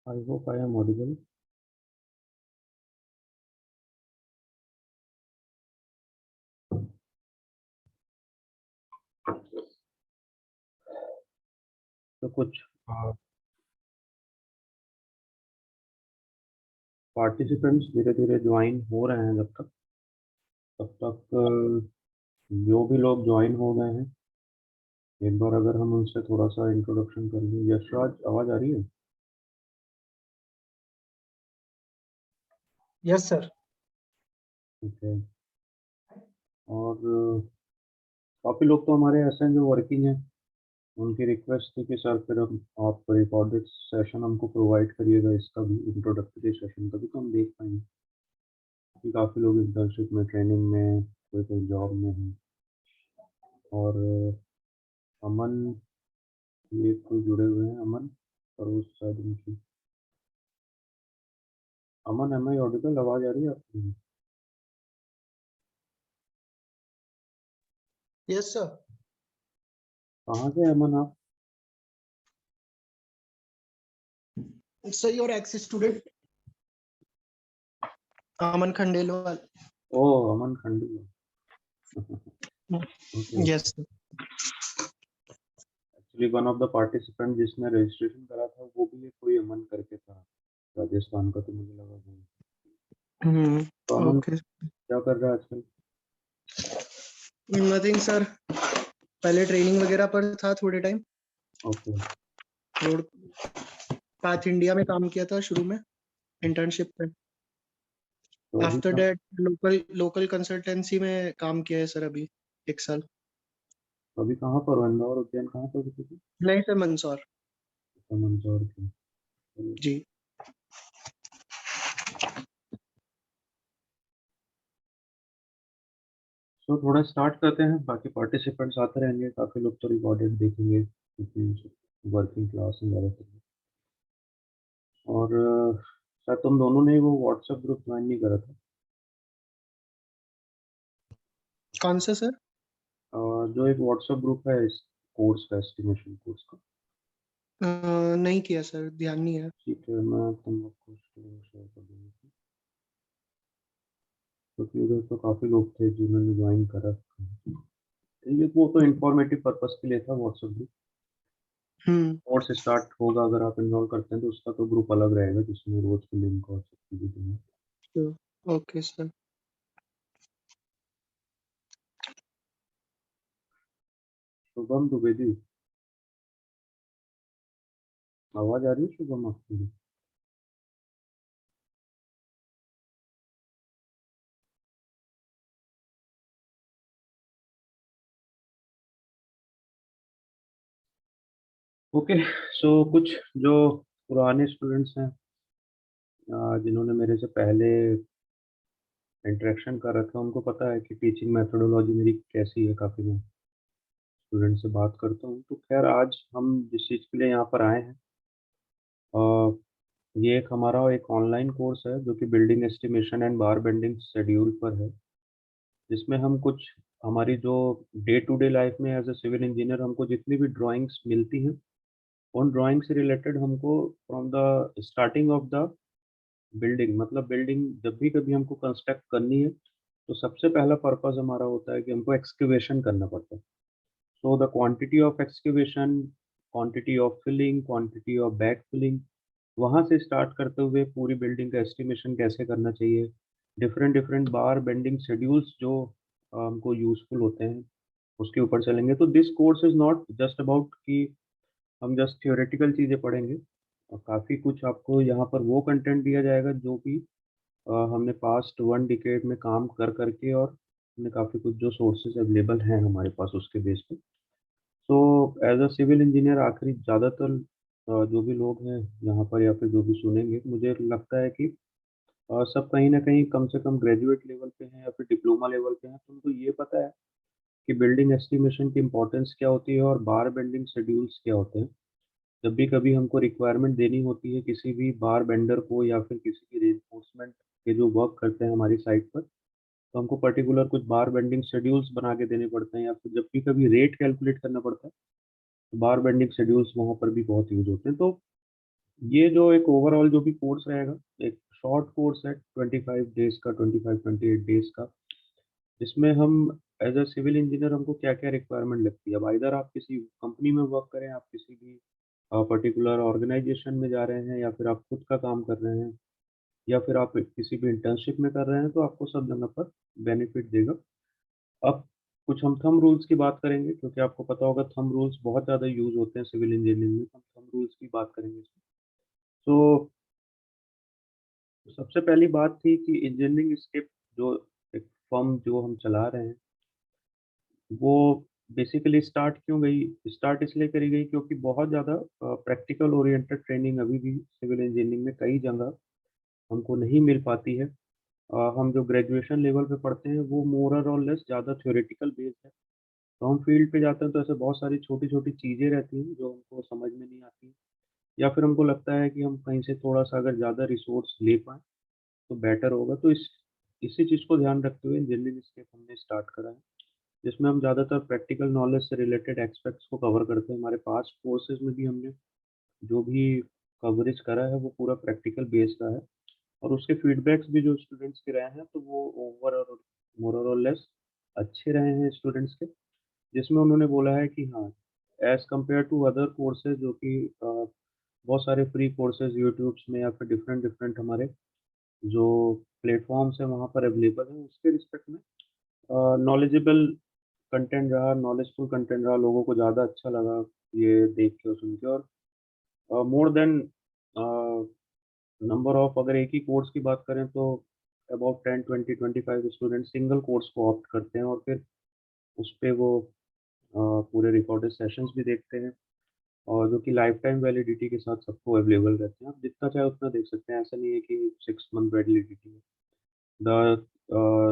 I hope I am audible. तो कुछ participants धीरे धीरे ज्वाइन हो रहे हैं। तब तक जो भी लोग ज्वाइन हो गए हैं, एक बार अगर हम उनसे थोड़ा सा इंट्रोडक्शन कर लें। यशराज, आवाज आ रही है? Yes sir. ओके। और काफ़ी लोग तो हमारे ऐसे हैं जो वर्किंग हैं। उनकी रिक्वेस्ट थी कि सर फिर हम आप रिकॉर्डेड सेशन हमको प्रोवाइड करिएगा, इसका भी इंट्रोडक्टरी सेशन का भी, तो हम देख पाएंगे कि काफ़ी लोग इंटर्नशिप में, ट्रेनिंग में, कोई कोई जॉब में हैं। और अमन, ये कोई जुड़े हुए हैं, अमन और उस शायद उनकी। Aman, am I audible? आवाज आ रही है आपकी? Yes sir. कहाँ से अमन आप? Sir your ex student Aman Khandelwal. Oh, Aman Khandi. Okay. Yes sir. Actually one of the participant जिसने रजिस्ट्रेशन करा था वो भी कोई अमन करके था, राजस्थान का, तो मुझे लगा वो। तो अमन ओके। क्या कर रहा है आजकल? नथिंग सर, पहले ट्रेनिंग वगैरह पर था थोड़े time. Okay. Road path India में काम किया था शुरू में इंटर्नशिप पे। तो अभी आफ्टर दैट लोकल कंसल्टेंसी में काम किया है सर अभी 1 साल। अभी कहाँ पर हो? इंदौर, उज्जैन, कहाँ पर हो तुम? नहीं सर, मंदसौर। मंदसौर के। जी। तो थोड़ा स्टार्ट करते हैं, बाकी पार्टिसिपेंट्स आते रहेंगे। काफ़ी लोग तो रिकॉर्डेड देखेंगे क्योंकि वर्किंग क्लास में ज़्यादातर। और शायद तुम दोनों ने वो व्हाट्सएप ग्रुप ज्वाइन नहीं करा था। कौन सा सर? जो एक व्हाट्सएप ग्रुप है इस कोर्स का, एस्टिमेशन कोर्स का। नहीं किया सर, ध्यान नहीं है। ठीक है, मैं तुम लोग को शेयर कर दूंगा, क्योंकि उधर तो काफ़ी लोग थे जिन्होंने ज्वाइन करा था। ये वो तो इंफॉर्मेटिव पर्पस के लिए था व्हाट्सएप ग्रुप। हम्म। कोर्स स्टार्ट होगा, अगर आप इन्वॉल्व करते हैं तो उसका तो ग्रुप अलग रहेगा जिसमें रोज की लिंक और सब चीज़ें देंगे। Okay sir. शुभम द्विवेदी, आवाज आ रही है शुभम आपकी? ओके। सो कुछ जो पुराने स्टूडेंट्स हैं, जिन्होंने मेरे से पहले इंटरेक्शन कर रखा है, उनको पता है कि टीचिंग मेथोडोलॉजी मेरी कैसी है। काफ़ी मैं स्टूडेंट से बात करता हूँ। तो खैर, आज हम जिस चीज़ के लिए यहाँ पर आए हैं, ये एक हमारा एक ऑनलाइन कोर्स है जो कि building estimation and bar bending schedule पर है, जिसमें हम कुछ हमारी जो डे टू डे लाइफ में एज ए सिविल इंजीनियर हमको जितनी भी ड्राइंग्स मिलती हैं, उन ड्राइंग से रिलेटेड हमको from the starting of the building, मतलब बिल्डिंग जब भी कभी हमको कंस्ट्रक्ट करनी है, तो सबसे पहला पर्पस हमारा होता है कि हमको एक्सकेवेशन करना पड़ता है। So the quantity of excavation, quantity of filling, quantity of back filling, वहाँ से स्टार्ट करते हुए पूरी बिल्डिंग का एस्टिमेशन कैसे करना चाहिए, डिफरेंट डिफरेंट बार बेंडिंग शेड्यूल्स जो हमको यूजफुल होते हैं, उसके ऊपर चलेंगे। तो this course is not just about कि हम जस्ट थियोरेटिकल चीज़ें पढ़ेंगे, और काफ़ी कुछ आपको यहाँ पर वो कंटेंट दिया जाएगा जो कि हमने पास्ट 1 डिकेड में काम कर करके, और हमने काफ़ी कुछ जो सोर्सेज अवेलेबल हैं हमारे पास उसके बेस पे। So as a civil engineer, आखिरी ज़्यादातर जो भी लोग हैं यहाँ पर या फिर जो भी सुनेंगे, मुझे लगता है कि सब कहीं ना कहीं कम से कम ग्रेजुएट लेवल पे हैं या फिर डिप्लोमा लेवल पे हैं। तो उनको ये पता है कि बिल्डिंग एस्टिमेशन की इंपॉर्टेंस क्या होती है और बार बेंडिंग शेड्यूल्स क्या होते हैं। जब भी कभी हमको रिक्वायरमेंट देनी होती है किसी भी बार बेंडर को या फिर किसी भी रेनफोर्समेंट के जो वर्क करते हैं हमारी साइट पर, तो हमको पर्टिकुलर कुछ बार बेंडिंग शेड्यूल्स बना के देने पड़ते हैं, या फिर जब भी कभी रेट कैलकुलेट करना पड़ता है, तो बार बेंडिंग शेड्यूल्स वहाँ पर भी बहुत यूज होते हैं। तो ये जो एक ओवरऑल जो भी कोर्स रहेगा, एक शॉर्ट कोर्स है 25 डेज़ का, 25-28 डेज़ का, जिसमें हम एज़ अ सिविल इंजीनियर हमको क्या-क्या रिक्वायरमेंट लगती है। अब आइदर आप किसी कंपनी में वर्क करें, आप किसी भी पर्टिकुलर ऑर्गनाइज़ेशन में जा रहे हैं या फिर आप खुद का काम कर रहे हैं या फिर आप किसी भी इंटर्नशिप में कर रहे हैं, तो आपको सब जगह पर बेनिफिट देगा। अब कुछ हम थंब रूल्स की बात करेंगे क्योंकि आपको पता होगा थंब रूल्स बहुत ज़्यादा यूज़ होते हैं सिविल इंजीनियरिंग में, हम थंब रूल्स की बात करेंगे इसमें। तो सबसे पहली बात थी कि इंजीनियरिंग स्किप जो एक फर्म जो हम चला रहे हैं, वो बेसिकली स्टार्ट क्यों गई? स्टार्ट इसलिए करी गई क्योंकि बहुत ज़्यादा प्रैक्टिकल ओरिएंटेड ट्रेनिंग अभी भी सिविल इंजीनियरिंग में कई जगह हमको नहीं मिल पाती है। हम जो ग्रेजुएशन लेवल पे पढ़ते हैं वो मोर और लेस ज़्यादा थ्योरेटिकल बेस्ड है। तो हम फील्ड पे जाते हैं तो ऐसे बहुत सारी छोटी-छोटी चीज़ें रहती हैं जो हमको समझ में नहीं आती या फिर हमको लगता है कि हम कहीं से थोड़ा-सा अगर ज़्यादा रिसोर्स ले पाएँ तो बेटर होगा। तो इसी चीज़ को ध्यान रखते हुए इंजीनियरिंग स्टेप हमने स्टार्ट करा है, जिसमें हम ज़्यादातर प्रैक्टिकल नॉलेज से रिलेटेड एस्पेक्ट्स को कवर करते हैं। हमारे पास्ट कोर्सेज़ में भी हमने जो भी कवरेज करा है वो पूरा प्रैक्टिकल बेस्ड रहा है और उसके फीडबैक्स भी जो स्टूडेंट्स के रहे हैं तो वो ओवर और मोर और लेस अच्छे रहे हैं स्टूडेंट्स के। जिसमें उन्होंने बोला है कि हाँ, as compare to other courses जो कि बहुत सारे फ्री कोर्सेज़ यूट्यूब्स में या फिर डिफरेंट डिफरेंट हमारे जो प्लेटफ़ॉर्म्स हैं वहाँ पर अवेलेबल हैं, उसके रिस्पेक्ट में नॉलेजेबल कंटेंट रहा, नॉलेजफुल कंटेंट रहा, लोगों को ज़्यादा अच्छा लगा ये देख के और सुन के और more than a, number of अगर एक ही कोर्स की बात करें तो अबाउट 10, 20, 25 स्टूडेंट सिंगल कोर्स को ऑप्ट करते हैं और फिर उसपे वो पूरे रिकॉर्डेड सेशंस भी देखते हैं और जो कि लाइफ टाइम वैलिडिटी के साथ सबको अवेलेबल रहते हैं। आप जितना चाहे उतना देख सकते हैं, ऐसा नहीं है कि 6 मंथ वैलिडिटी है। The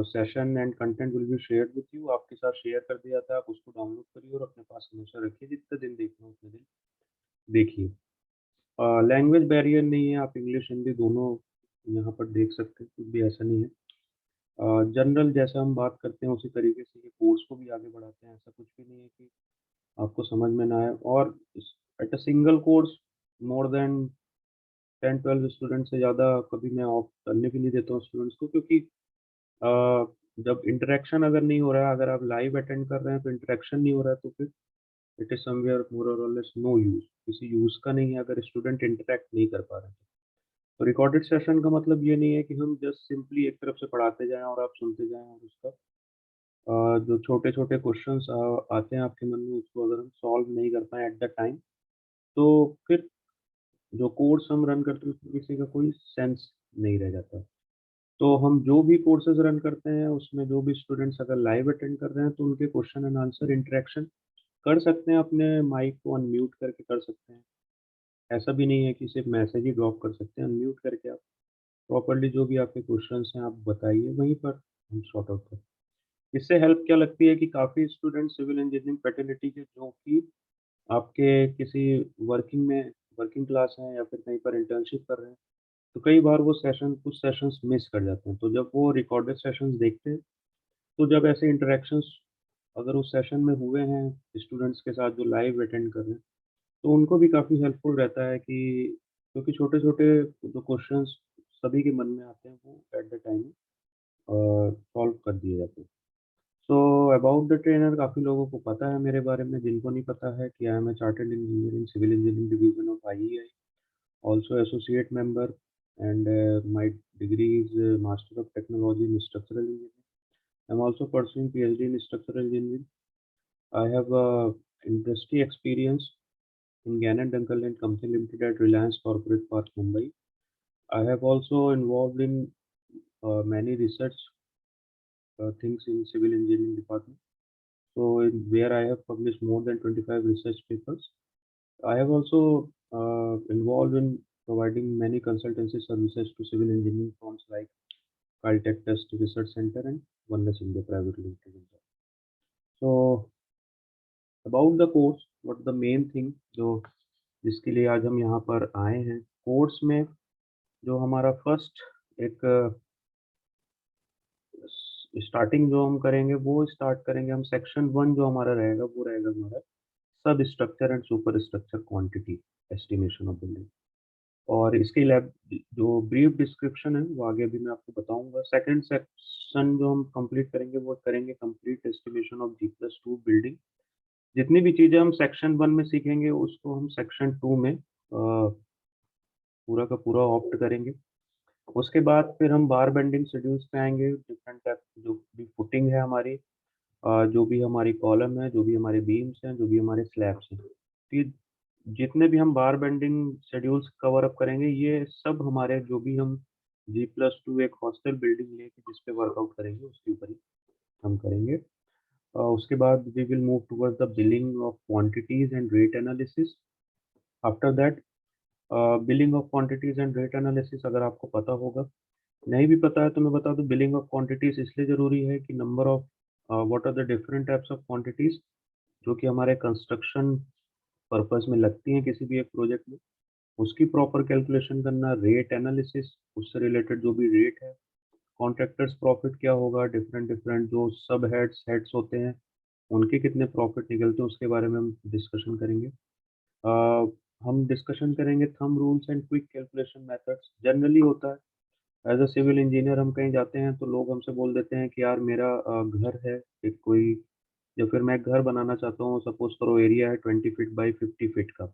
session and content will be shared with you, आपके साथ शेयर कर दिया जाता है, आप उसको डाउनलोड करिए और अपने पास हमेशा रखिए, जितने दिन देखना हो उतने दिन देखिए। लैंग्वेज बैरियर नहीं है, आप इंग्लिश, हिंदी दोनों यहाँ पर देख सकते हैं, कुछ भी ऐसा नहीं है। जनरल जैसा हम बात करते हैं उसी तरीके से ये कोर्स को भी आगे बढ़ाते हैं, ऐसा कुछ भी नहीं है कि आपको समझ में ना आए और at a single course more than 10-12 student से ज़्यादा कभी मैं ऑफ करने भी नहीं देता हूँ स्टूडेंट्स को क्योंकि अ, जब इंटरेक्शन अगर नहीं हो रहा है, अगर आप लाइव अटेंड कर रहे हैं तो इंटरेक्शन नहीं हो रहा है तो फिर इट इज़ समवेयर मोर और लेस नो यूज़, किसी यूज़ का नहीं है अगर स्टूडेंट इंटरैक्ट नहीं कर पा रहे हैं। तो रिकॉर्डेड सेशन का मतलब ये नहीं है कि हम जस्ट सिंपली एक तरफ से पढ़ाते जाएँ और आप सुनते जाएँ और उसका जो छोटे-छोटे क्वेश्चंस आते हैं आपके मन में उसको अगर हम सॉल्व नहीं कर पाएँ एट द टाइम, तो फिर जो कोर्स हम रन करते हैं उसमें किसी का कोई सेंस नहीं रह जाता। तो हम जो भी कोर्सेज़ रन करते हैं उसमें जो भी स्टूडेंट्स अगर लाइव अटेंड कर रहे हैं तो उनके क्वेश्चन एंड आंसर इंटरेक्शन कर सकते हैं, अपने माइक को अनम्यूट करके कर सकते हैं। ऐसा भी नहीं है कि सिर्फ़ मैसेज ही ड्रॉप कर सकते हैं, अनम्यूट करके आप प्रॉपर्ली जो भी आपके क्वेश्चंस हैं आप बताइए, वहीं पर हम सॉर्ट आउट करें। इससे हेल्प क्या लगती है कि काफ़ी स्टूडेंट सिविल इंजीनियरिंग फैकल्टी के जो कि आपके किसी वर्किंग में वर्किंग क्लास हैं या फिर कहीं पर इंटर्नशिप कर रहे हैं, तो कई बार वो सेशन कुछ सेशंस मिस कर जाते हैं। तो जब वो रिकॉर्डेड सेशंस देखते हैं, तो जब ऐसे इंटरैक्शंस अगर उस सेशन में हुए हैं स्टूडेंट्स के साथ जो लाइव अटेंड कर रहे हैं, तो उनको भी काफ़ी हेल्पफुल रहता है कि क्योंकि छोटे-छोटे जो क्वेश्चंस सभी के मन में आते हैं, वो एट द टाइम सॉल्व कर दिए जाते हैं। सो अबाउट द ट्रेनर काफ़ी लोगों को पता है मेरे बारे में, जिनको नहीं पता है कि I am a chartered engineer in civil engineering division of IEI, also associate member and my degree is Master of Technology in Structural Engineering. I'm also pursuing PhD in Structural Engineering. I have industry experience in Gann and Dunkel and Company Limited at Reliance Corporate Park, Mumbai. I have also involved in many research things in civil engineering department. So where I have published more than 25 research papers. I have also involved in providing many consultancy services to civil engineering firms like Caltech Test Research Center and Oneness India Private Limited. So about the course, what the main thing जो जिसके लिए आज हम यहाँ पर आए हैं, course में जो हमारा फर्स्ट एक स्टार्टिंग जो हम करेंगे वो स्टार्ट करेंगे हम सेक्शन 1 जो हमारा रहेगा वो रहेगा हमारा सब structure and super structure quantity estimation of building. और इसके लैब जो ब्रीफ डिस्क्रिप्शन है वो आगे भी मैं आपको बताऊंगा। सेकंड सेक्शन जो हम कंप्लीट करेंगे वो करेंगे complete estimation of G+2 building. जितनी भी चीजें हम सेक्शन 1 में सीखेंगे उसको हम सेक्शन 2 में पूरा का पूरा ऑप्ट करेंगे। उसके बाद फिर हम बार बेंडिंग शेड्यूल्स पे आएंगे, डिफरेंट टाइप जो भी फुटिंग है हमारी, जो भी हमारी कॉलम है, जो भी हमारे बीम्स हैं, जो भी हमारे स्लैब्स हैं, तो ये जितने भी हम बार बेंडिंग शेड्यूल्स कवर अप करेंगे ये सब हमारे जो भी हम G+2 एक हॉस्टल बिल्डिंग लेके जिस पे वर्कआउट करेंगे उसके ऊपर ही हम करेंगे। उसके बाद we will move towards the billing of quantities and rate analysis. After that billing of quantities and rate analysis अगर आपको पता होगा, नहीं भी पता है तो मैं बता दूं, बिलिंग ऑफ क्वांटिटीज इसलिए जरूरी है कि number of what are the different types of quantities जो कि हमारे कंस्ट्रक्शन पर्पस में लगती हैं किसी भी एक प्रोजेक्ट में, उसकी प्रॉपर कैलकुलेशन करना, रेट एनालिसिस उससे रिलेटेड जो भी रेट है, कॉन्ट्रैक्टर्स प्रॉफिट क्या होगा, डिफरेंट डिफरेंट जो सब हेड्स होते हैं उनके कितने प्रॉफिट निकलते हैं उसके बारे में हम डिस्कशन करेंगे। हम डिस्कशन करेंगे thumb rules and quick calculation methods. Generally होता है एज अ सिविल इंजीनियर हम कहीं जाते हैं तो लोग हमसे बोल देते हैं कि यार मेरा घर है एक कोई, या फिर मैं एक घर बनाना चाहता हूँ, सपोज करो एरिया है 20 फीट बाई 50 फीट का,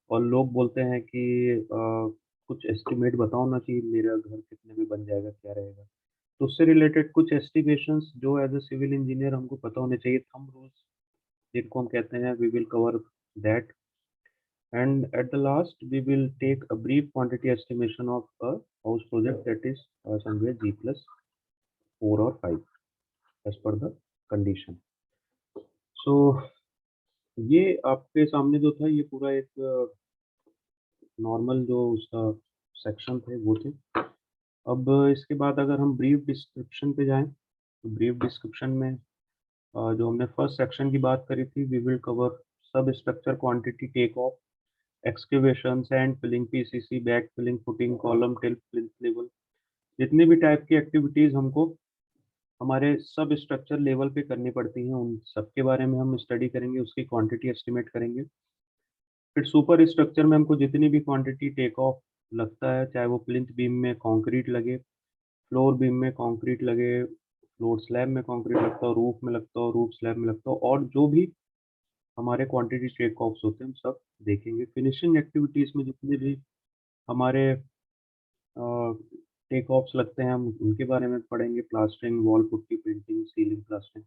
और लोग बोलते हैं कि कुछ एस्टिमेट बताओ ना कि मेरा घर कितने में बन जाएगा, क्या रहेगा। तो उससे रिलेटेड कुछ एस्टिमेशंस जो एज अ सिविल इंजीनियर हमको पता होने चाहिए, थंब रूल्स जिनको हम कहते हैं, we will cover that. And at the last, we will take a brief quantity estimation of a house project that is somewhere G+4 or 5 as per the condition. So ये आपके सामने जो था ये पूरा एक नॉर्मल जो उसका सेक्शन थे वो थे। अब इसके बाद अगर हम ब्रीफ डिस्क्रिप्शन पे जाएं तो ब्रीफ डिस्क्रिप्शन में जो हमने फर्स्ट सेक्शन की बात करी थी, we will cover substructure quantity take off, excavation, sand filling, PCC, back filling, footing, column, till, plinth level, जितनी भी टाइप की एक्टिविटीज हमको हमारे सब स्ट्रक्चर लेवल पे करनी पड़ती हैं उन सब के बारे में हम स्टडी करेंगे, उसकी क्वांटिटी एस्टिमेट करेंगे। फिर सुपर स्ट्रक्चर में हमको जितनी भी क्वांटिटी टेक ऑफ लगता है, चाहे वो प्लिंथ बीम में कंक्रीट लगे, फ्लोर बीम में कंक्रीट लगे, फ्लोर स्लैब में कंक्रीट लगता हो, रूफ में लगता हो, रूफ स्लैब में लगता हो, और जो भी हमारे क्वांटिटी टेक ऑफ्स होते हैं हम सब देखेंगे। फिनिशिंग एक्टिविटीज में जितने भी हमारे टेक ऑफ्स लगते हैं हम उनके बारे में पढ़ेंगे, plastering, wall putty, painting, ceiling plastering.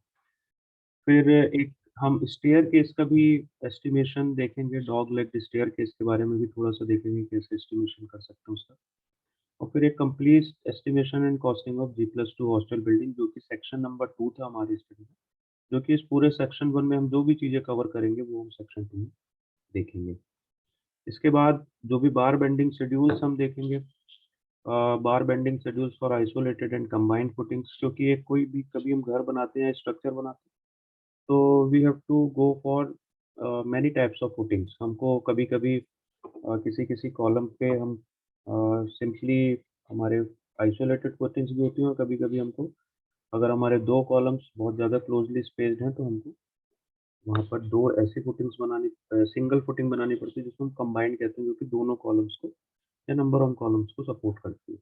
फिर एक हम स्टेयर केस का भी एस्टिमेशन देखेंगे, डॉग लेग स्टेयर केस के बारे में भी थोड़ा सा देखेंगे कैसे एस्टिमेशन कर सकते हैं उसका। और फिर एक complete estimation and costing of G+2 hostel building, जो कि सेक्शन नंबर 2 था हमारी स्टडी में, जो कि इस पूरे सेक्शन 1 में हम जो भी चीज़ें कवर करेंगे वो हम सेक्शन 2 में देखेंगे। इसके बाद जो भी बार बेंडिंग शेड्यूल्स हम देखेंगे, बार bending schedules for isolated and combined footings, क्योंकि एक कोई भी कभी हम घर बनाते हैं, स्ट्रक्चर बनाते हैं, तो we have to go for many types of footings. हमको कभी कभी किसी किसी कॉलम पे हम सिंपली हमारे आइसोलेटेड फुटिंग्स भी होती हैं, और कभी कभी हमको अगर हमारे दो कॉलम्स बहुत ज़्यादा क्लोजली स्पेस्ड हैं तो हमको वहाँ पर दो ऐसी फुटिंग्स बनानी, सिंगल फुटिंग बनानी पड़ती है जिसको हम कंबाइंड कहते हैं, जो कि दोनों कॉलम्स को या नंबर ऑफ कॉलम्स को सपोर्ट करती है।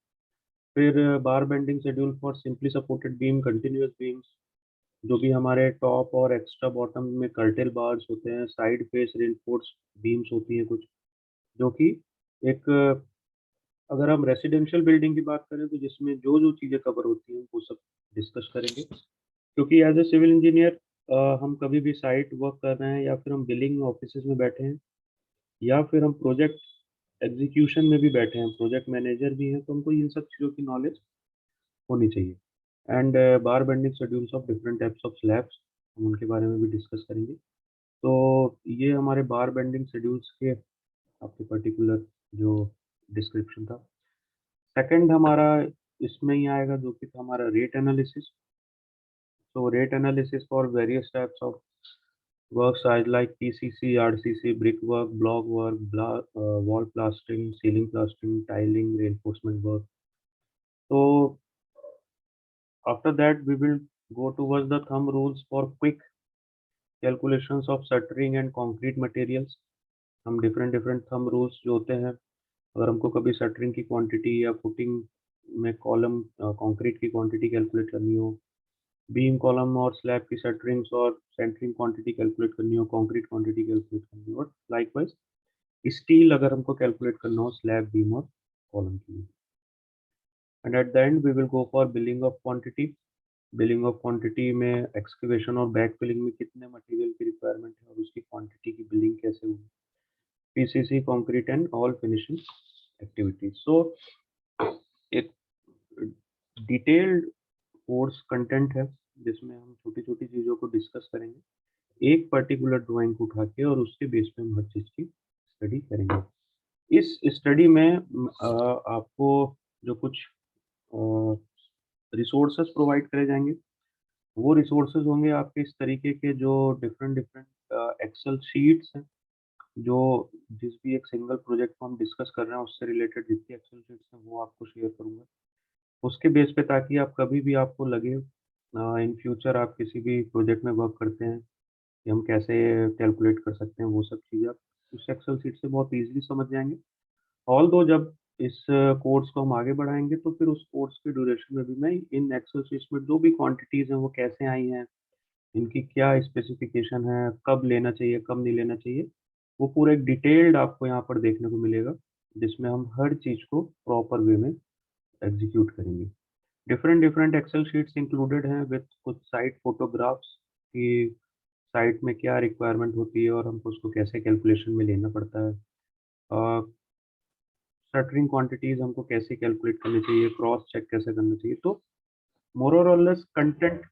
फिर बार bending schedule for simply supported beam, continuous beams, जो भी हमारे टॉप और एक्स्ट्रा बॉटम में कर्टेल बार्स होते हैं, साइड फेस रेनफोर्स बीम्स होती हैं कुछ, जो कि एक अगर हम रेसिडेंशियल बिल्डिंग की बात करें तो जिसमें जो जो चीज़ें कवर होती हैं वो सब डिस्कस करेंगे। क्योंकि एज ए सिविल इंजीनियर हम कभी भी साइट वर्क कर रहे हैं या फिर हम बिल्डिंग ऑफिस में बैठे हैं या फिर हम प्रोजेक्ट एग्जीक्यूशन में भी बैठे हैं, प्रोजेक्ट मैनेजर भी हैं, तो हमको इन सब चीज़ों की नॉलेज होनी चाहिए। And bar bending schedules of different types of slabs, हम उनके बारे में भी डिस्कस करेंगे। तो ये हमारे बार बेंडिंग शेड्यूल्स के आपके पर्टिकुलर जो डिस्क्रिप्शन था। सेकंड हमारा इसमें ही आएगा जो कि था हमारा rate analysis. So rate analysis for various types of work size like PCC, RCC, brickwork, block work, wall plastering, ceiling plastering, tiling, reinforcement work. So after that we will go towards the thumb rules for quick calculations of shuttering and concrete materials. हम different different thumb rules जो होते हैं अगर हमको कभी shuttering की quantity या footing में कॉलम कंक्रीट की क्वांटिटी कैलकुलेट करनी हो, बीम कॉलम और स्लैब की शटरिंग्स और सेंटरिंग क्वांटिटी कैलकुलेट करनी हो, कंक्रीट क्वांटिटी कैलकुलेट करनी हो, और लाइकवाइज स्टील अगर हमको कैलकुलेट करना हो स्लैब, बीम और कॉलम के लिए। And at the end we will go for billing of quantity. Billing of quantity में एक्सकवेशन और बैक फिलिंग में कितने मटेरियल की रिक्वायरमेंट है और उसकी क्वांटिटी की बिलिंग कैसे होगी, PCC, concrete and all finishing activities. So एक डिटेल्ड कोर्स कंटेंट है जिसमें हम छोटी-छोटी चीज़ों को डिस्कस करेंगे। एक पर्टिकुलर ड्राइंग को उठा के और उसके बेस पे हम हर चीज़ की स्टडी करेंगे। इस स्टडी में आपको जो कुछ अ, रिसोर्सेज़ प्रोवाइड करे जाएँगे, वो रिसोर्सेज़ होंगे आपके इस तरीके के जो डिफरेंट-डिफरेंट एक्सेल शीट्स हैं, जो जिस भी एक सिंगल प्रोजेक्ट को हम डिस्कस कर रहे हैं उससे रिलेटेड जितनी एक्सेल शीट्स हैं वो आपको शेयर करूँगा। उसके बेस पे ताकि आप कभी भी आपको लगे इन फ्यूचर आप किसी भी प्रोजेक्ट में वर्क करते हैं कि हम कैसे कैलकुलेट कर सकते हैं, वो सब चीज़ें आप उस एक्सेल शीट से बहुत ईज़िली समझ जाएँगे। ऑल्दो जब इस कोर्स को हम आगे बढ़ाएँगे तो फिर उस कोर्स के ड्यूरेशन में भी मैं इन एक्सेल शीट्स में जो भी क्वांटिटीज़ हैं वो कैसे आई हैं, इनकी क्या स्पेसिफिकेशन है, कब लेना चाहिए, कब नहीं लेना चाहिए, वो पूरा एक डिटेल्ड आपको यहाँ पर देखने को मिलेगा, जिसमें हम हर चीज़ को प्रॉपर वे में एग्ज़ीक्यूट करेंगे। Different different excel sheets included हैं विथ कुछ साइट फोटोग्राफ्स कि साइट में क्या रिक्वायरमेंट होती है और हमको उसको कैसे कैलकुलेशन में लेना पड़ता है। शटरिंग क्वांटिटीज़ हमको कैसे कैलकुलेट करनी चाहिए, क्रॉस चेक कैसे करना चाहिए। तो मोर और लेस कंटेंट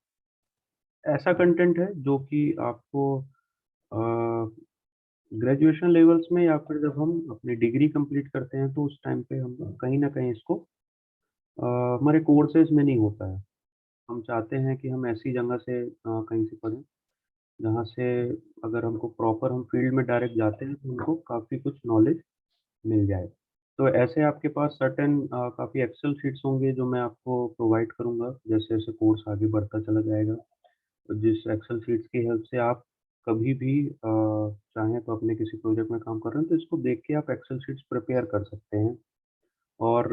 ऐसा कंटेंट है जो कि आपको ग्रेजुएशन लेवल्स में या फिर जब हम अपनी डिग्री कंप्लीट करते हैं तो उस टाइम पे हम कहीं न कहीं इसको हमारे कोर्सेज़ में नहीं होता है। हम चाहते हैं कि हम ऐसी जगह से कहीं से पढ़ें जहाँ से अगर हमको प्रॉपर हम फील्ड में डायरेक्ट जाते हैं तो हमको काफ़ी कुछ नॉलेज मिल जाए। तो ऐसे आपके पास सर्टेन काफ़ी एक्सेल शीट्स होंगे जो मैं आपको प्रोवाइड करूँगा जैसे-जैसे कोर्स आगे बढ़ता चला जाएगा। तो जिस एक्सेल शीट्स की हेल्प से आप कभी भी चाहें तो अपने किसी प्रोजेक्ट में काम कर रहे हैं तो इसको देख के आप एक्सेल शीट्स प्रिपेयर कर सकते हैं। और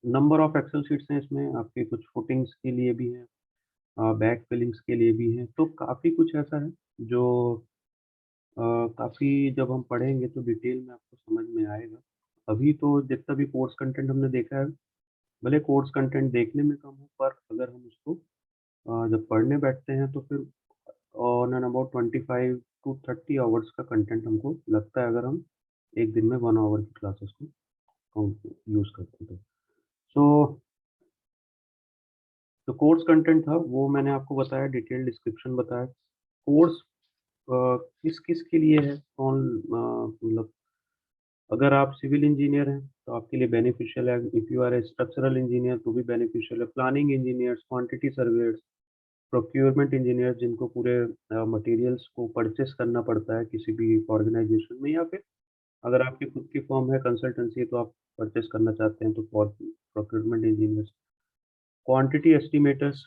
नंबर ऑफ एक्सेल शीट्स हैं इसमें आपके कुछ फुटिंग्स के लिए भी हैं, बैक फिलिंग्स के लिए भी हैं। तो काफ़ी कुछ ऐसा है जो काफ़ी जब हम पढ़ेंगे तो डिटेल में आपको समझ में आएगा। अभी तो जितना भी कोर्स कंटेंट हमने देखा है, भले कोर्स कंटेंट देखने में कम हो पर अगर हम उसको जब पढ़ने बैठते हैं तो फिर on an about 25 to 30 hours का कंटेंट हमको लगता है अगर हम एक दिन में 1 आवर की क्लासेस को यूज़ करते हैं तो। सो जो कोर्स कंटेंट था वो मैंने आपको बताया, डिटेल डिस्क्रिप्शन बताया। कोर्स किस-किस के लिए है, कौन मतलब अगर आप सिविल इंजीनियर हैं, तो आपके लिए बेनिफिशियल है। If you are a structural engineer तो भी बेनिफिशियल है। Planning engineers, quantity surveyors, procurement engineer जिनको पूरे मटेरियल्स को परचेज़ करना पड़ता है किसी भी ऑर्गेनाइज़ेशन में या फिर अगर आपकी खुद की फर्म है, कंसल्टेंसी है तो आप परचेज़ करना चाहते हैं तो procurement engineers, quantity estimators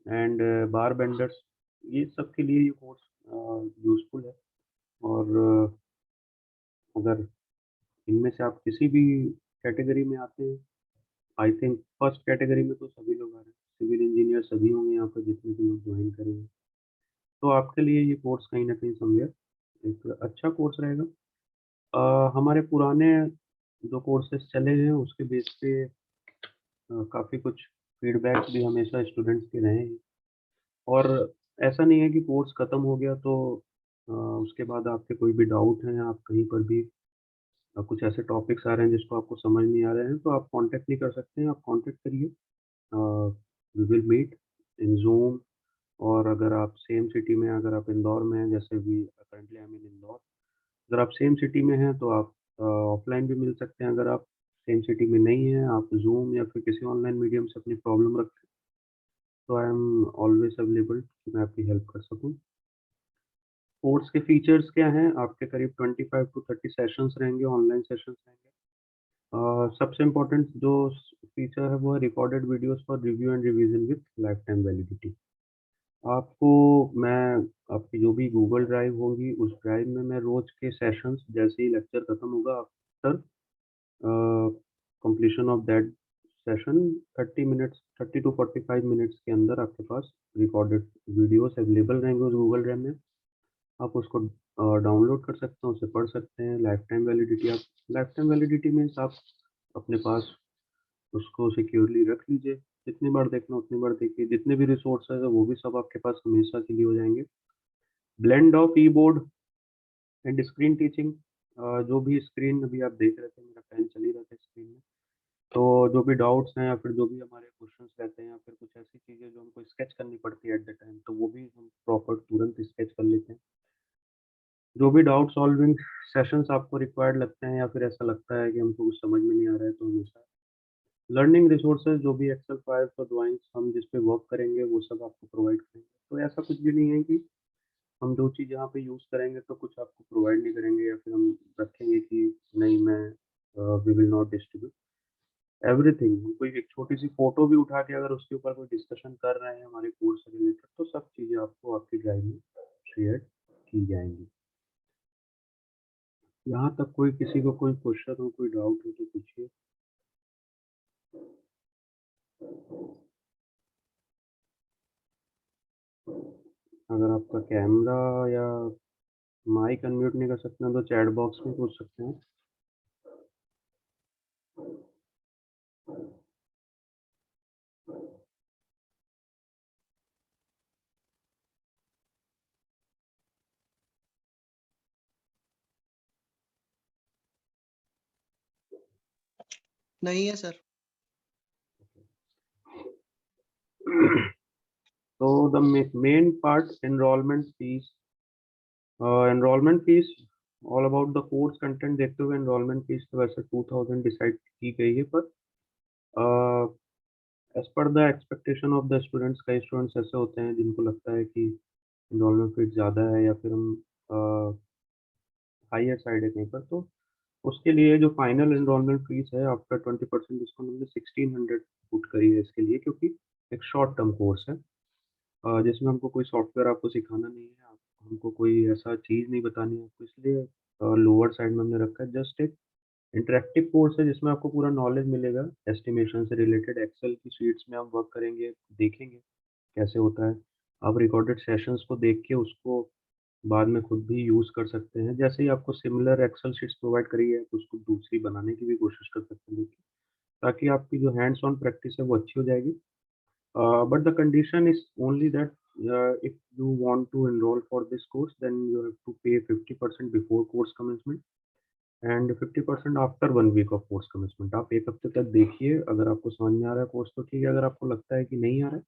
and bar benders, ये सब के लिए ये कोर्स यूज़फुल है। और अगर इनमें से आप किसी भी कैटेगरी में आते हैं, आई थिंक फर्स्ट कैटेगरी में तो सभी लोग आ रहे हैं। सिविल इंजीनियर सभी होंगे यहाँ पर जितने भी लोग जॉइन करेंगे। तो आपके लिए ये कोर्स कहीं न कहीं समझिए एक अच्छा कोर्स रहेगा। हमारे पुराने जो कोर्सेज़ चले हैं उसके बेस पे काफ़ी कुछ फीडबैक भी हमेशा स्टूडेंट्स के रहे हैं। और ऐसा नहीं है कि कोर्स खत्म हो गया तो उसके बाद आपके कोई भी डाउट हैं, आप कहीं पर भी कुछ ऐसे टॉपिक्स आ रहे हैं जिसको आपको समझ नहीं आ रहे हैं, तो आप कॉन्टैक्ट नहीं कर सकते हैं, आप कॉन्टैक्ट करिए। We will meet in Zoom. और अगर आप सेम सिटी में अगर आप इंदौर में हैं, जैसे वी करंटली आई एम इन इंदौर, अगर आप सेम सिटी में हैं तो आप ऑफ़लाइन भी मिल सकते हैं। अगर आप सेम सिटी में नहीं हैं, आप ज़ूम या फिर किसी ऑनलाइन मीडियम से अपनी प्रॉब्लम रखें, तो आई एम ऑलवेज़ अवेलेबल कि मैं आपकी हेल्प कर सकूँ। कोर्स के फीचर्स क्या हैं? आपके करीब 25 टू 30 सेशंस रहेंगे, ऑनलाइन सेशंस रहेंगे। सबसे इम्पोर्टेंट जो फीचर है वो है recorded videos for review and revision with life time validity. आपको मैं आपकी जो भी गूगल ड्राइव होगी उस ड्राइव में मैं रोज के सेशंस जैसे ही लेक्चर खत्म होगा after completion of that session 30 to 45 minutes के अंदर आपके पास रिकॉर्डेड वीडियोस अवेलेबल रहेंगे उस गूगल ड्राइव में। आप उसको डाउनलोड कर सकते हैं, उसे पढ़ सकते हैं। लाइफ टाइम वैलिडिटी मीन्स आप अपने पास उसको सिक्योरली रख लीजिए, जितनी बार देखना उतनी बार देखिए। जितने भी रिसोर्सेज है वो भी सब आपके पास हमेशा के लिए हो जाएंगे। Blend of E board and screen teaching, जो भी स्क्रीन अभी आप देख रहे थे, मेरा पेन चल ही रहा था स्क्रीन में, तो जो भी डाउट्स हैं या फिर जो भी हमारे क्वेश्चंस रहते हैं या फिर कुछ ऐसी चीज़ें जो हमको स्केच करनी पड़ती है एट द टाइम, तो वो भी हम प्रॉपर तुरंत स्केच कर लेते हैं। जो भी डाउट सॉल्विंग सेशंस आपको रिक्वायर्ड लगते हैं या फिर ऐसा लगता है कि हमको कुछ समझ में नहीं आ रहा है, तो हमेशा लर्निंग रिसोर्सेज जो भी एक्सेल फाइल्स और ड्राइंग्स हम जिस पे वर्क करेंगे वो सब आपको प्रोवाइड करेंगे। तो ऐसा कुछ भी नहीं है कि हम जो चीज़ यहाँ पे यूज़ करेंगे तो कुछ आपको प्रोवाइड नहीं करेंगे या फिर हम रखेंगे कि नहीं, मैं we will not distribute everything. कोई एक छोटी सी फोटो भी उठा के अगर उसके ऊपर कोई डिस्कशन कर रहे हैं हमारे कोर्स से रिलेटेड, तो सब चीज़ें आपको आपकी ड्राइव में शेयर की जाएंगी। यहाँ तक कोई किसी को कोई क्वेश्चन हो, कोई डाउट हो तो पूछिए। अगर आपका कैमरा या माइक अनम्यूट नहीं कर सकते हैं तो चैट बॉक्स में पूछ सकते हैं। नहीं है सर। तो the main part enrolment fees all about the course content देखते हुए एनरोलमेंट फीस तो वैसे 2000 डिसाइड की गई है, पर as per the expectation of the students, कई स्टूडेंट्स ऐसे होते हैं जिनको लगता है कि एनरोलमेंट फीस ज़्यादा है या फिर हम हाइयर साइड है कहीं पर, तो उसके लिए जो फाइनल एनरोलमेंट फीस है आफ्टर 20% डिस्काउंट हमने 1600 पुट करी है इसके लिए, क्योंकि एक शॉर्ट टर्म कोर्स है जिसमें हमको कोई सॉफ्टवेयर आपको सिखाना नहीं है, आप हमको कोई ऐसा चीज़ नहीं बतानी है आपको, इसलिए लोअर साइड में हमने रखा है। जस्ट एक इंटरेक्टिव कोर्स है जिसमें आपको पूरा नॉलेज मिलेगा एस्टिमेशन से रिलेटेड। एक्सेल की शीट्स में हम वर्क करेंगे, देखेंगे कैसे होता है। आप रिकॉर्डेड सेशंस को देख के उसको बाद में खुद भी यूज़ कर सकते हैं। जैसे ही आपको सिमिलर एक्सेल शीट्स प्रोवाइड करी है, तो उसको दूसरी बनाने की भी कोशिश कर सकते हैं, देखिए, ताकि आपकी जो हैंड्स ऑन प्रैक्टिस है वो अच्छी हो जाएगी। But the condition is only that if you want to enroll for this course, then you have to pay 50% before course commencement and 50% after 1 week of course commencement. आप एक हफ्ते तक देखिए, अगर आपको समझ में आ रहा है कोर्स तो ठीक है, अगर आपको लगता है कि नहीं आ रहा है,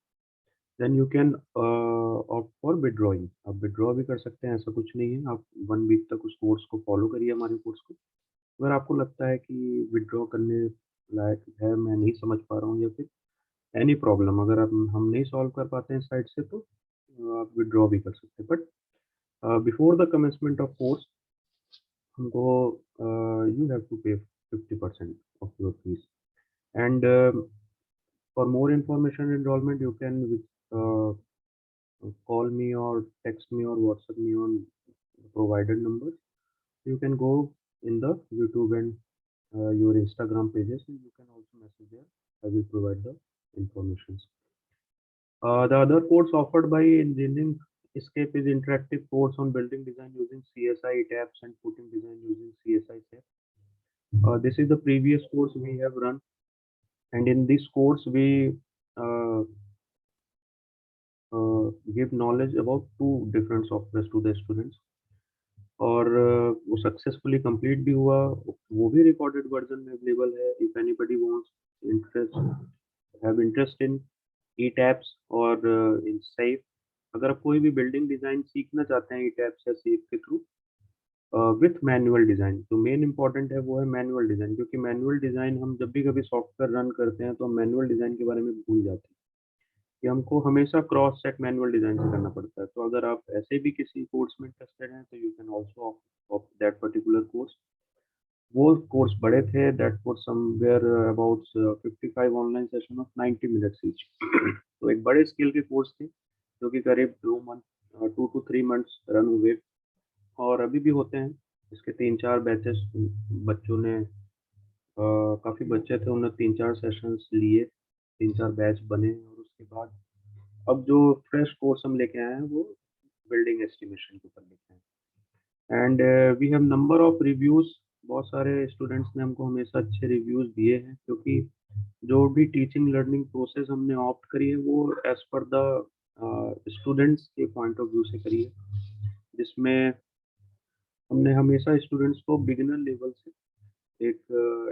then you can opt for withdrawing. आप विड्रॉ भी कर सकते हैं, ऐसा कुछ नहीं है। आप 1 वीक तक उस कोर्स को फॉलो करिए, हमारे कोर्स को। अगर आपको लगता है कि विड्रॉ करने लायक है, मैं नहीं समझ पा रहा हूँ या फिर एनी प्रॉब्लम अगर आप हम नहीं सॉल्व कर पाते हैं साइड से, तो आप विड्रॉ भी कर सकते हैं। But before the commencement of course हमको यू हैव टू पे 50% of your fees. And for more information enrolment you can call me or text me or WhatsApp me on provided numbers. You can go in the YouTube and your Instagram pages, and you can also message there. I will provide the information. The other course offered by Engineering Escape is interactive course on building design using CSI tabs and putting design using CSI SAP. This is the previous course we have run, and in this course we uh, give knowledge about two different softwares to the students, और वो successfully complete भी हुआ। वो भी recorded version में available है। If anybody wants interest in E taps और in safe, अगर आप कोई भी बिल्डिंग डिजाइन सीखना चाहते हैं ई टैप्स या सेफ के थ्रू विथ मैनुअल डिजाइन, तो मेन इंपॉर्टेंट है वो है मैनुअल डिजाइन, क्योंकि मैनुअल डिजाइन हम जब भी कभी सॉफ्टवेयर रन करते हैं तो हम मैनुअल डिजाइन के बारे में भूल जाते हैं कि हमको हमेशा क्रॉस चेक मैनुअल डिजाइन से करना पड़ता है। तो अगर आप ऐसे भी किसी कोर्स में इंटरेस्टेड हैं तो you can also of that particular course. वो कोर्स बड़े थे, that was somewhere about 55 online session of 90 minutes each. तो एक बड़े स्केल के कोर्स थे जो कि करीब 2 to 3 मंथ्स रन हुए और अभी भी होते हैं। इसके 3-4 बैचेस बच्चों ने काफ़ी बच्चे थे, उन्होंने 3-4 सेशंस लिए, 3-4 बैच बने और उसके बाद अब जो फ्रेश कोर्स हम लेके आए हैं वो बिल्डिंग एस्टिमेशन के ऊपर लेके आए हैं। And we have number of reviews, बहुत सारे स्टूडेंट्स ने हमको हमेशा अच्छे रिव्यूज़ दिए हैं, क्योंकि जो भी टीचिंग लर्निंग प्रोसेस हमने ऑप्ट करी है वो एज़ पर द स्टूडेंट्स के पॉइंट ऑफ व्यू से करी है, जिसमें हमने हमेशा स्टूडेंट्स को बिगिनर लेवल से एक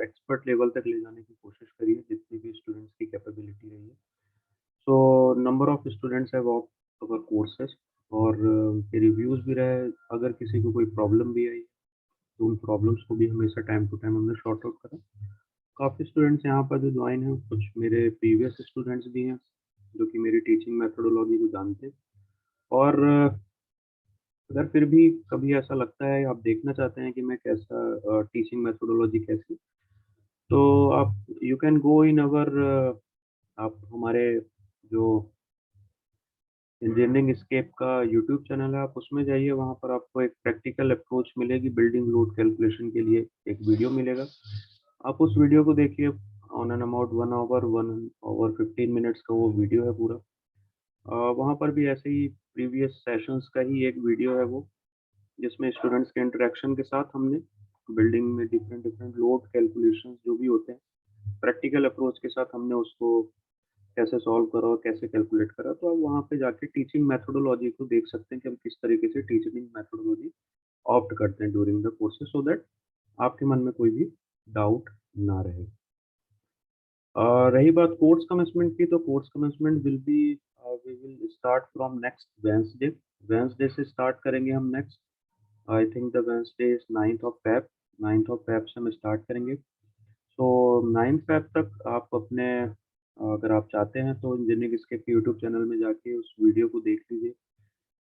एक्सपर्ट लेवल तक ले जाने की कोशिश करी है, जितनी भी स्टूडेंट्स की कैपेबिलिटी रही है। So number of students have opt our courses और उनके रिव्यूज़ भी रहे। अगर किसी को कोई प्रॉब्लम भी आई, तो उन प्रॉब्लम्स को भी हमेशा टाइम टू टाइम हमने सॉर्ट आउट करा। काफ़ी स्टूडेंट्स यहाँ पर जो जॉइन हैं, कुछ मेरे प्रीवियस स्टूडेंट्स भी हैं, जो कि मेरी टीचिंग मेथोडोलॉजी को जानते हैं। और अगर फिर भी कभी ऐसा लगता है, आप देखना चाहते हैं कि मैं कैसा टीचिंग मेथोडोलॉजी कैसी, तो आप यू कैन गो इन अवर आप हमारे जो इंजीनियरिंग स्केप का यूट्यूब चैनल है, आप उसमें जाइए, वहाँ पर आपको एक प्रैक्टिकल अप्रोच मिलेगी बिल्डिंग लोड कैलकुलेशन के लिए, एक वीडियो मिलेगा। आप उस वीडियो को देखिए, on an about 1 hour 15 minutes का वो वीडियो है पूरा। वहाँ पर भी ऐसे ही प्रीवियस सेशंस का ही एक वीडियो है वो, जिसमें स्टूडेंट्स के इंटरेक्शन के साथ हमने बिल्डिंग में डिफरेंट डिफरेंट लोड कैलकुलेशंस जो भी होते हैं, प्रैक्टिकल अप्रोच के साथ हमने उसको कैसे सॉल्व करा और कैसे कैलकुलेट करा। तो आप वहाँ पे जाके टीचिंग मेथोडोलॉजी को देख सकते हैं कि हम किस तरीके से टीचिंग मेथोडोलॉजी ऑप्ट करते हैं during the courses, so that आपके मन में कोई भी डाउट ना रहे। रही बात कोर्स कमेंसमेंट की, तो course commencement will be we will start from next Wednesday. Wednesday से स्टार्ट करेंगे हम next, I think the Wednesday is 9th of Feb. 9th of Feb से हम स्टार्ट करेंगे। तो 9 फेब तक आप अपने अगर आप चाहते हैं तो इंजीनियरिंग इसके यूट्यूब चैनल में जाके उस वीडियो को देख लीजिए।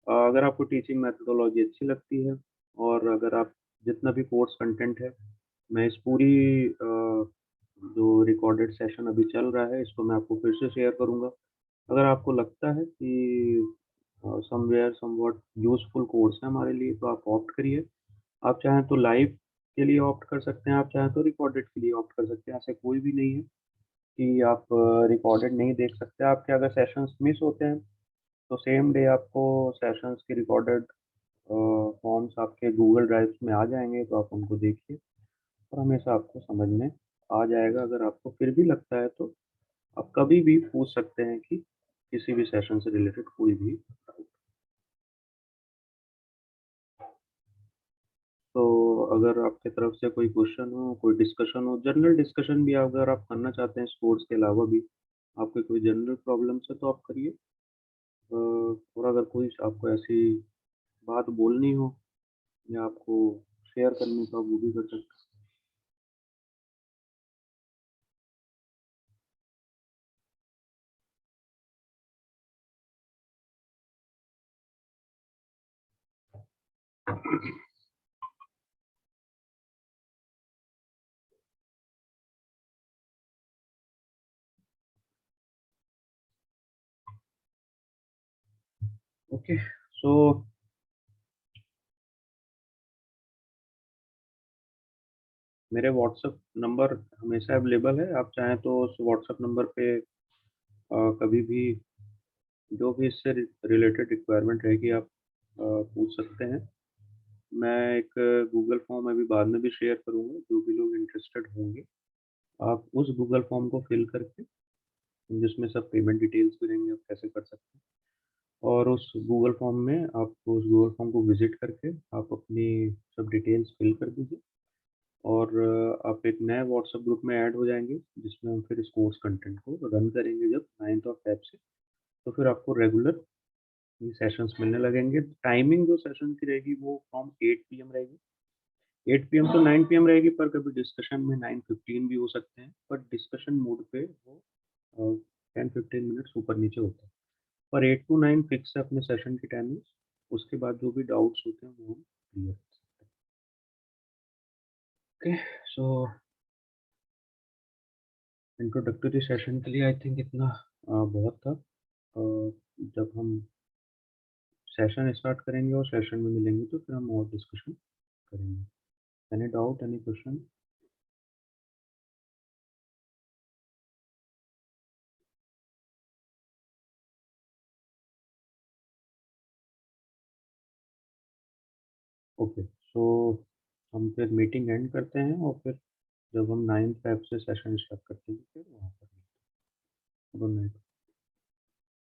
अगर आपको टीचिंग मेथोडोलॉजी अच्छी लगती है और अगर आप जितना भी कोर्स कंटेंट है, मैं इस पूरी जो रिकॉर्डेड सेशन अभी चल रहा है, इसको मैं आपको फिर से शेयर करूँगा। अगर आपको लगता है कि समवेयर समव्हाट यूज़फुल कोर्स है हमारे लिए, तो आप ऑप्ट करिए। आप चाहें तो लाइव के लिए ऑप्ट कर सकते हैं, आप चाहें तो रिकॉर्डेड के लिए ऑप्ट कर सकते हैं। ऐसा कोई भी नहीं है कि आप रिकॉर्डेड नहीं देख सकते। आपके अगर सेशंस मिस होते हैं, तो सेम डे आपको सेशंस के रिकॉर्डेड फॉर्म्स आपके गूगल ड्राइव्स में आ जाएँगे, तो आप उनको देखिए और हमेशा आपको समझ में आ जाएगा। अगर आपको फिर भी लगता है, तो आप कभी भी पूछ सकते हैं कि किसी भी सेशन से रिलेटेड कोई भी डाउट। तो अगर आपकी तरफ से कोई क्वेश्चन हो, कोई डिस्कशन हो, जनरल डिस्कशन भी अगर आप करना चाहते हैं स्पोर्ट्स के अलावा भी, आपकी कोई जनरल प्रॉब्लम्स है तो आप करिए। और अगर कोई आपको ऐसी बात बोलनी हो या आपको शेयर करनी, तो आप वो भी कर सकते हैं। ओके, सो मेरे व्हाट्सएप नंबर हमेशा अवेलेबल है। आप चाहें तो उस व्हाट्सएप नंबर पे कभी भी जो भी इससे रिलेटेड रिक्वायरमेंट रहेगी, आप पूछ सकते हैं। मैं एक गूगल फॉर्म अभी बाद में भी शेयर करूँगा, जो भी लोग इंटरेस्टेड होंगे, आप उस गूगल फॉर्म को फिल करके, जिसमें सब पेमेंट डिटेल्स भी रहेंगे, आप कैसे कर सकते हैं। और उस गूगल फॉर्म में आपको उस गूगल फॉर्म को विज़िट करके आप अपनी सब डिटेल्स फिल कर दीजिए और आप एक नए व्हाट्सएप ग्रुप में ऐड हो जाएँगे, जिसमें हम फिर इस कोर्स कंटेंट को रन करेंगे जब 9th ऑफ फ़ेब से। तो फिर आपको रेगुलर ये सेशंस मिलने लगेंगे। टाइमिंग जो सेशन की रहेगी वो फ्रॉम 8 पीएम रहेगी। 8 पीएम टू 9 पीएम रहेगी, पर कभी डिस्कशन में 9:15 भी हो सकते हैं, पर डिस्कशन मोड पे वो 10-15 मिनट्स ऊपर-नीचे होता है। पर 8 टू 9 फिक्स है अपने सेशन की टाइमिंग्स। उसके बाद जो भी डाउट्स होते हैं वो हम क्लियर कर सकते हैं। ओके, सो इंट्रोडक्टरी सेशन के लिए आई थिंक इतना बहुत था। जब हम सेशन स्टार्ट करेंगे और सेशन में मिलेंगे, तो फिर हम और डिस्कशन करेंगे। Any doubt, any question? Okay, so हम फिर मीटिंग एंड करते हैं और फिर जब हम 9th फ़ेब से सेशन स्टार्ट करते हैं, फिर वहाँ पर मिलते हैं। Good night.